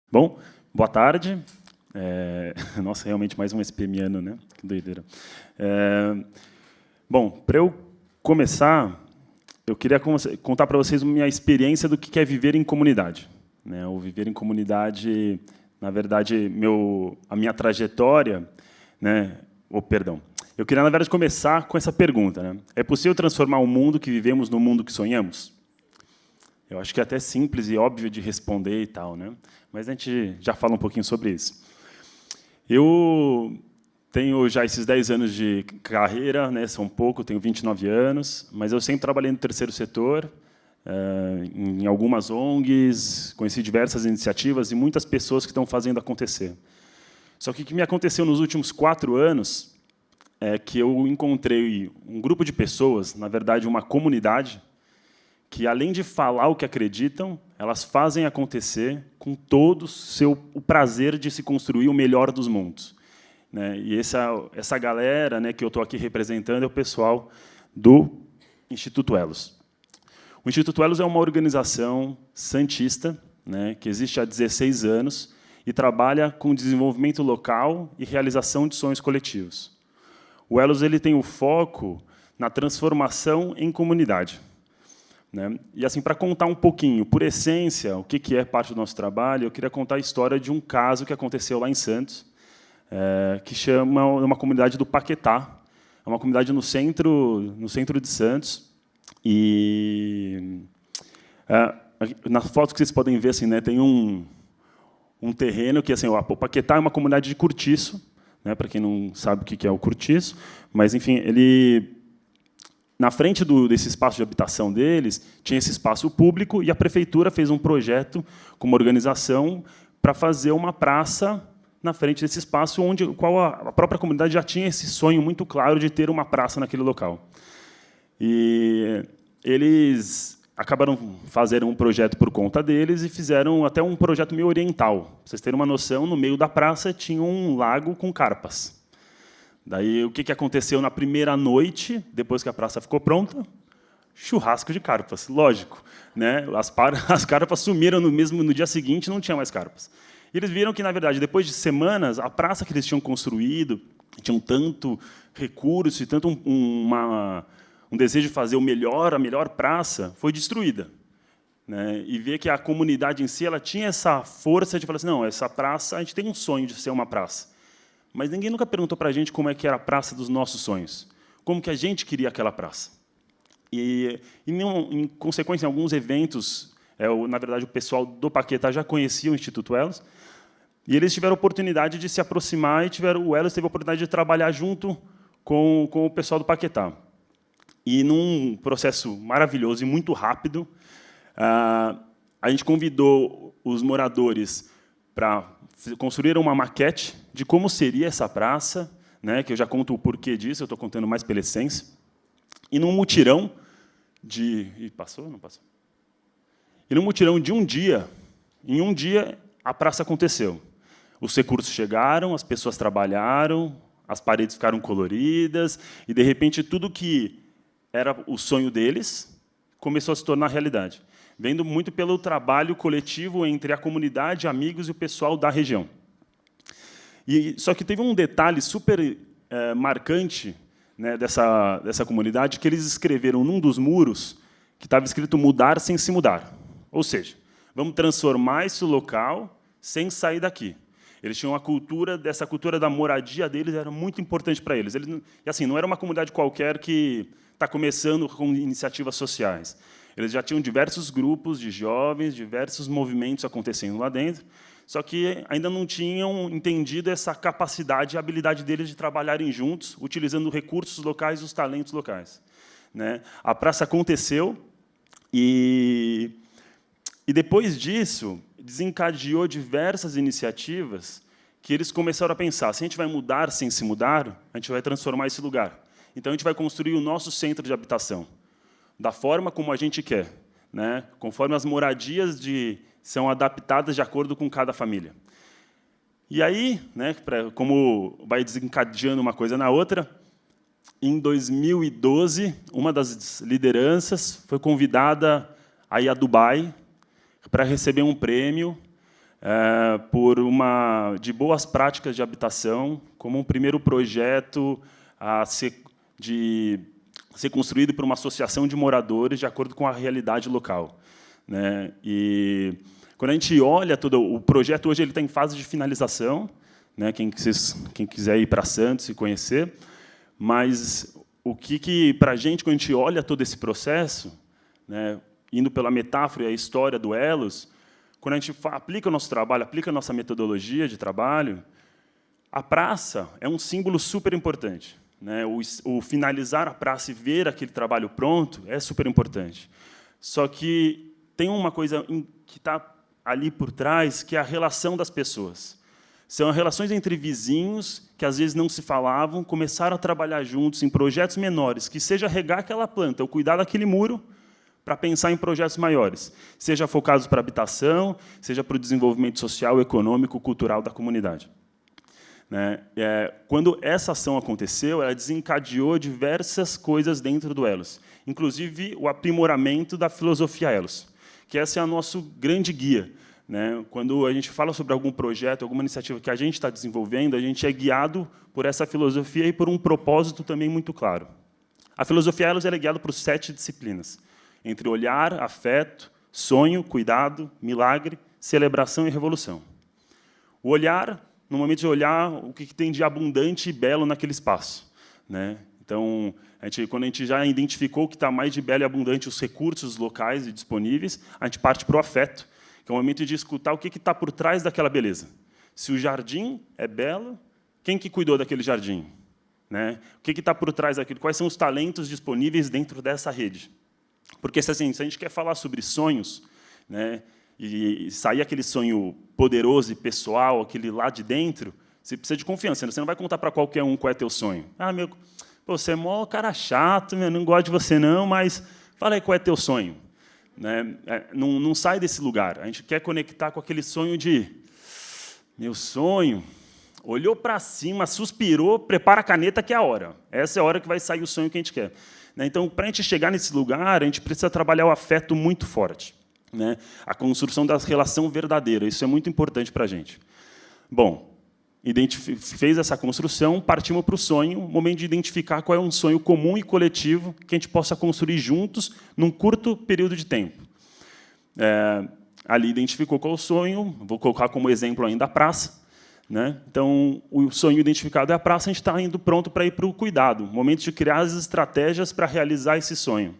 Bom, boa tarde. Nossa, realmente mais um SPMiano, né? Que doideira. Bom, para eu começar, eu queria contar para vocês a minha experiência do que é viver em comunidade. Né? O viver em comunidade, na verdade, a minha trajetória, né? Perdão. Eu queria, na verdade, começar com essa pergunta. Né? É possível transformar o mundo que vivemos no mundo que sonhamos? Eu acho que é até simples e óbvio de responder e tal, né? Mas a gente já fala um pouquinho sobre isso. Eu tenho já esses 10 anos de carreira, né? São pouco, tenho 29 anos, mas eu sempre trabalhei no terceiro setor, em algumas ONGs, conheci diversas iniciativas e muitas pessoas que estão fazendo acontecer. Só que o que me aconteceu nos últimos 4 anos é que eu encontrei um grupo de pessoas, na verdade, uma comunidade, que, além de falar o que acreditam, elas fazem acontecer com todo o prazer de se construir o melhor dos mundos. Né? E essa galera, né, que eu estou aqui representando é o pessoal do Instituto Elos. O Instituto Elos é uma organização santista, né, que existe há 16 anos e trabalha com desenvolvimento local e realização de sonhos coletivos. O Elos tem o foco na transformação em comunidade. Né? E, assim, para contar um pouquinho, por essência, o que é parte do nosso trabalho, eu queria contar a história de um caso que aconteceu lá em Santos, que chama uma comunidade do Paquetá. É uma comunidade no centro de Santos. E na foto que vocês podem ver, assim, né, tem um terreno que, assim, o Paquetá é uma comunidade de cortiço, né, para quem não sabe o que é o cortiço, mas, enfim, na frente desse espaço de habitação deles, tinha esse espaço público, e a prefeitura fez um projeto com uma organização para fazer uma praça na frente desse espaço, qual a própria comunidade já tinha esse sonho muito claro de ter uma praça naquele local. E eles acabaram fazendo um projeto por conta deles e fizeram até um projeto meio oriental. Para vocês terem uma noção, no meio da praça tinha um lago com carpas. Daí, o que aconteceu na primeira noite, depois que a praça ficou pronta? Churrasco de carpas, lógico. Né? As carpas sumiram no dia seguinte, não tinha mais carpas. E eles viram que, na verdade, depois de semanas, a praça que eles tinham construído, tinham tanto recurso e tanto um desejo de fazer a melhor praça, foi destruída. Né? E ver que a comunidade em si ela tinha essa força de falar assim, não, essa praça, a gente tem um sonho de ser uma praça. Mas ninguém nunca perguntou para a gente como era a praça dos nossos sonhos, como que a gente queria aquela praça. E em consequência, em alguns eventos, na verdade, o pessoal do Paquetá já conhecia o Instituto Elos, e eles tiveram a oportunidade de se aproximar, e o Elos teve a oportunidade de trabalhar junto com o pessoal do Paquetá. E, num processo maravilhoso e muito rápido, a gente convidou os moradores para construir uma maquete de como seria essa praça, né, que eu já conto o porquê disso, eu estou contando mais pela essência. E, num mutirão de... Passou ou não passou? E, num mutirão de um dia, em um dia, a praça aconteceu. Os recursos chegaram, as pessoas trabalharam, as paredes ficaram coloridas, e, de repente, tudo que era o sonho deles começou a se tornar realidade, vendo muito pelo trabalho coletivo entre a comunidade, amigos e o pessoal da região. Só que teve um detalhe super marcante, né, dessa comunidade, que eles escreveram num dos muros que estava escrito mudar sem se mudar. Ou seja, vamos transformar esse local sem sair daqui. Eles tinham essa cultura da moradia deles era muito importante para eles. E, assim, não era uma comunidade qualquer que está começando com iniciativas sociais. Eles já tinham diversos grupos de jovens, diversos movimentos acontecendo lá dentro, só que ainda não tinham entendido essa capacidade e habilidade deles de trabalharem juntos, utilizando recursos locais e os talentos locais. Né? A praça aconteceu, e depois disso, desencadeou diversas iniciativas que eles começaram a pensar, se a gente vai mudar sem se mudar, a gente vai transformar esse lugar. Então, a gente vai construir o nosso centro de habitação, da forma como a gente quer, né? Conforme as moradias são adaptadas de acordo com cada família. E aí, né, como vai desencadeando uma coisa na outra, em 2012, uma das lideranças foi convidada a ir a Dubai para receber um prêmio de boas práticas de habitação, como um primeiro projeto a ser construído por uma associação de moradores de acordo com a realidade local, né? E quando a gente olha todo o projeto, hoje ele está em fase de finalização, né? Quem quiser ir para Santos e conhecer, mas o que para a gente, quando a gente olha todo esse processo, né, indo pela metáfora e a história do Elos, quando a gente aplica o nosso trabalho, aplica a nossa metodologia de trabalho, a praça é um símbolo super importante, né? O finalizar a praça e ver aquele trabalho pronto é super importante. Só que tem uma coisa que está ali por trás, que é a relação das pessoas. São relações entre vizinhos que, às vezes, não se falavam, começaram a trabalhar juntos em projetos menores, que seja regar aquela planta, ou cuidar daquele muro, para pensar em projetos maiores, seja focados para a habitação, seja para o desenvolvimento social, econômico, cultural da comunidade. Né? Quando essa ação aconteceu, ela desencadeou diversas coisas dentro do Elos, inclusive o aprimoramento da filosofia Elos, que essa é o nosso grande guia. Né? Quando a gente fala sobre algum projeto, alguma iniciativa que a gente está desenvolvendo, a gente é guiado por essa filosofia e por um propósito também muito claro. A filosofia Elos é guiada por 7 disciplinas, entre olhar, afeto, sonho, cuidado, milagre, celebração e revolução. O olhar, no momento de olhar, o que tem de abundante e belo naquele espaço. Né? Então, quando a gente já identificou o que está mais de belo e abundante, os recursos locais e disponíveis, a gente parte para o afeto, que é o momento de escutar o que está por trás daquela beleza. Se o jardim é belo, quem que cuidou daquele jardim? Né? O que está por trás daquilo? Quais são os talentos disponíveis dentro dessa rede? Porque, assim, se a gente quer falar sobre sonhos, né, e sair aquele sonho poderoso e pessoal, aquele lá de dentro, você precisa de confiança. Você não vai contar para qualquer um qual é teu sonho. Ah, você é mó cara chato, não gosto de você, não, mas fala aí qual é teu sonho. Né? Não sai desse lugar. A gente quer conectar com aquele sonho de meu sonho, olhou para cima, suspirou, prepara a caneta que é a hora. Essa é a hora que vai sair o sonho que a gente quer. Né? Então, para a gente chegar nesse lugar, a gente precisa trabalhar o afeto muito forte. Né? A construção da relação verdadeira. Isso é muito importante para a gente. Bom, fez essa construção, partimos para o sonho, o momento de identificar qual é um sonho comum e coletivo que a gente possa construir juntos num curto período de tempo. Ali identificou qual é o sonho, vou colocar como exemplo ainda a praça. Né? Então, o sonho identificado é a praça, a gente está indo pronto para ir para o cuidado, o momento de criar as estratégias para realizar esse sonho.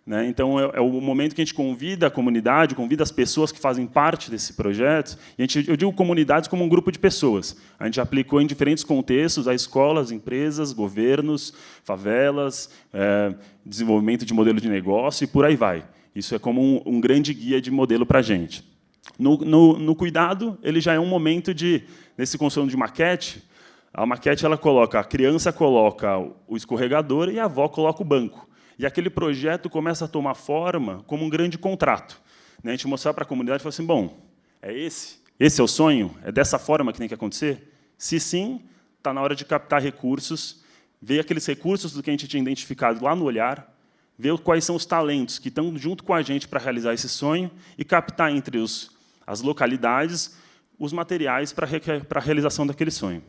Né? Então, é o momento que a gente convida a comunidade, convida as pessoas que fazem parte desse projeto. E eu digo comunidades como um grupo de pessoas. A gente aplicou em diferentes contextos, a escolas, empresas, governos, favelas, desenvolvimento de modelo de negócio e por aí vai. Isso é como um grande guia de modelo para a gente. No cuidado, ele já é um momento nesse construção de maquete, a maquete a criança coloca o escorregador e a avó coloca o banco. E aquele projeto começa a tomar forma como um grande contrato. Né? A gente mostrar para a comunidade e falar assim, bom, é esse? Esse é o sonho? É dessa forma que tem que acontecer? Se sim, está na hora de captar recursos, ver aqueles recursos do que a gente tinha identificado lá no olhar, ver quais são os talentos que estão junto com a gente para realizar esse sonho e captar entre as localidades os materiais para a realização daquele sonho.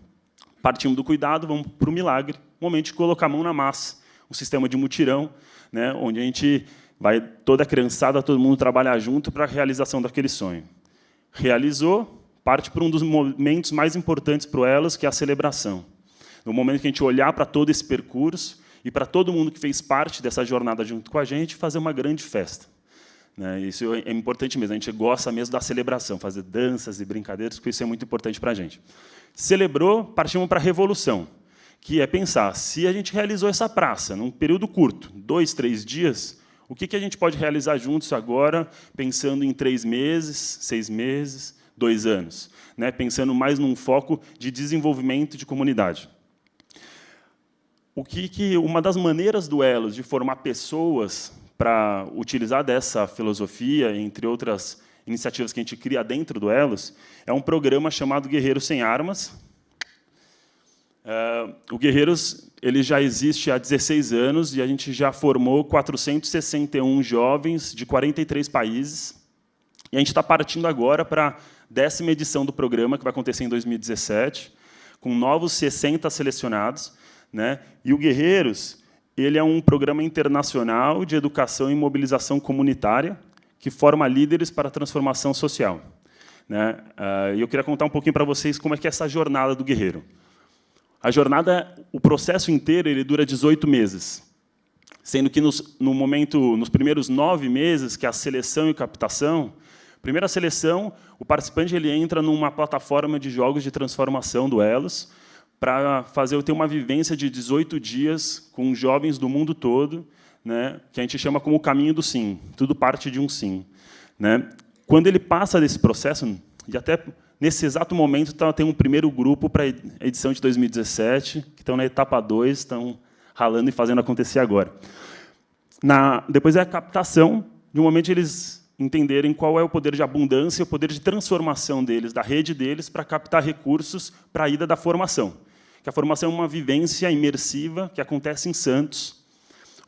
Partimos do cuidado, vamos para o milagre, momento de colocar a mão na massa, um sistema de mutirão, né, onde a gente vai, toda a criançada, todo mundo trabalhar junto para a realização daquele sonho. Realizou, parte para um dos momentos mais importantes para o Elos, que é a celebração. No momento que a gente olhar para todo esse percurso e para todo mundo que fez parte dessa jornada junto com a gente, fazer uma grande festa. Né, isso é importante mesmo, a gente gosta mesmo da celebração, fazer danças e brincadeiras, porque isso é muito importante para a gente. Celebrou, partimos para a revolução, que é pensar, se a gente realizou essa praça num período curto, 2, 3 dias, o que a gente pode realizar juntos agora, pensando em 3 meses, 6 meses, 2 anos, né? Pensando mais num foco de desenvolvimento de comunidade. Uma das maneiras do Elos de formar pessoas para utilizar dessa filosofia, entre outras iniciativas que a gente cria dentro do Elos, é um programa chamado Guerreiros Sem Armas. O Guerreiros ele já existe há 16 anos e a gente já formou 461 jovens de 43 países. E a gente está partindo agora para a 10ª edição do programa, que vai acontecer em 2017, com novos 60 selecionados, né? E o Guerreiros, ele é um programa internacional de educação e mobilização comunitária que forma líderes para a transformação social, né? E eu queria contar um pouquinho para vocês como é que é essa jornada do guerreiro. A jornada, o processo inteiro, ele dura 18 meses, sendo que nos primeiros 9 meses, que é a seleção e captação, primeira seleção, o participante ele entra numa plataforma de jogos de transformação do Elos para ter uma vivência de 18 dias com jovens do mundo todo, né, que a gente chama como o caminho do sim, tudo parte de um sim, né? Quando ele passa desse processo, e até nesse exato momento tem um primeiro grupo para a edição de 2017, que estão na etapa 2, estão ralando e fazendo acontecer agora. Depois é a captação, de um momento eles entenderem qual é o poder de abundância, o poder de transformação deles, da rede deles, para captar recursos para a ida da formação. Que a formação é uma vivência imersiva que acontece em Santos,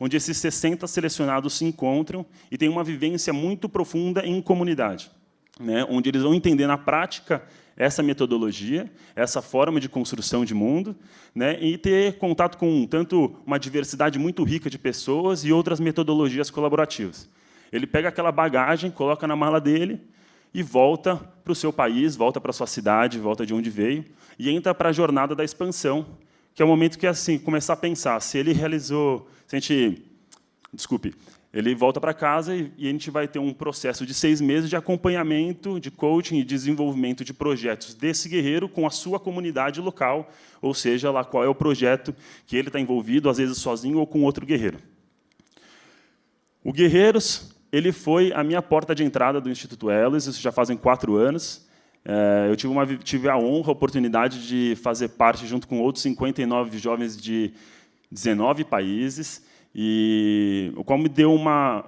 onde esses 60 selecionados se encontram e têm uma vivência muito profunda em comunidade, né, onde eles vão entender na prática essa metodologia, essa forma de construção de mundo, né, e ter contato com tanto uma diversidade muito rica de pessoas e outras metodologias colaborativas. Ele pega aquela bagagem, coloca na mala dele e volta para o seu país, volta para a sua cidade, volta de onde veio, e entra para a jornada da expansão, que é o momento que assim começar a pensar se ele realizou, ele volta para casa e a gente vai ter um processo de 6 meses de acompanhamento, de coaching e desenvolvimento de projetos desse guerreiro com a sua comunidade local, ou seja, lá qual é o projeto que ele está envolvido, às vezes sozinho ou com outro guerreiro. O Guerreiros, ele foi a minha porta de entrada do Instituto Elos, isso já fazem 4 anos. Eu tive a honra, a oportunidade de fazer parte, junto com outros 59 jovens de 19 países, e o qual me deu uma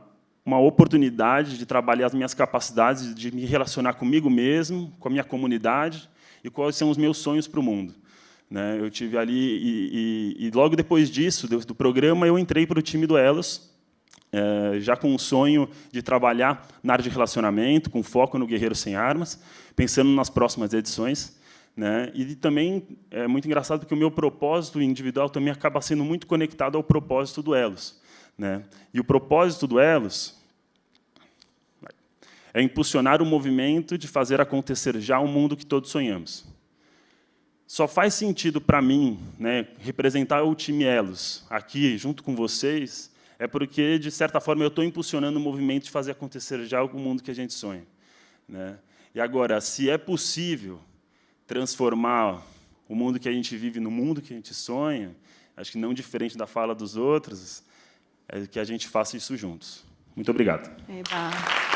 oportunidade de trabalhar as minhas capacidades, de me relacionar comigo mesmo, com a minha comunidade, e quais são os meus sonhos para o mundo. Né? Eu tive ali, e logo depois disso, do programa, eu entrei para o time do Elos, já com o sonho de trabalhar na área de relacionamento, com foco no Guerreiro Sem Armas, pensando nas próximas edições. Né? E também é muito engraçado, porque o meu propósito individual também acaba sendo muito conectado ao propósito do Elos. Né? E o propósito do Elos é impulsionar o movimento de fazer acontecer já o mundo que todos sonhamos. Só faz sentido para mim, né, representar o time Elos aqui, junto com vocês, é porque, de certa forma, eu estou impulsionando o movimento de fazer acontecer já o mundo que a gente sonha. Né? E agora, se é possível transformar o mundo que a gente vive no mundo que a gente sonha, acho que não diferente da fala dos outros, é que a gente faça isso juntos. Muito obrigado. Eba.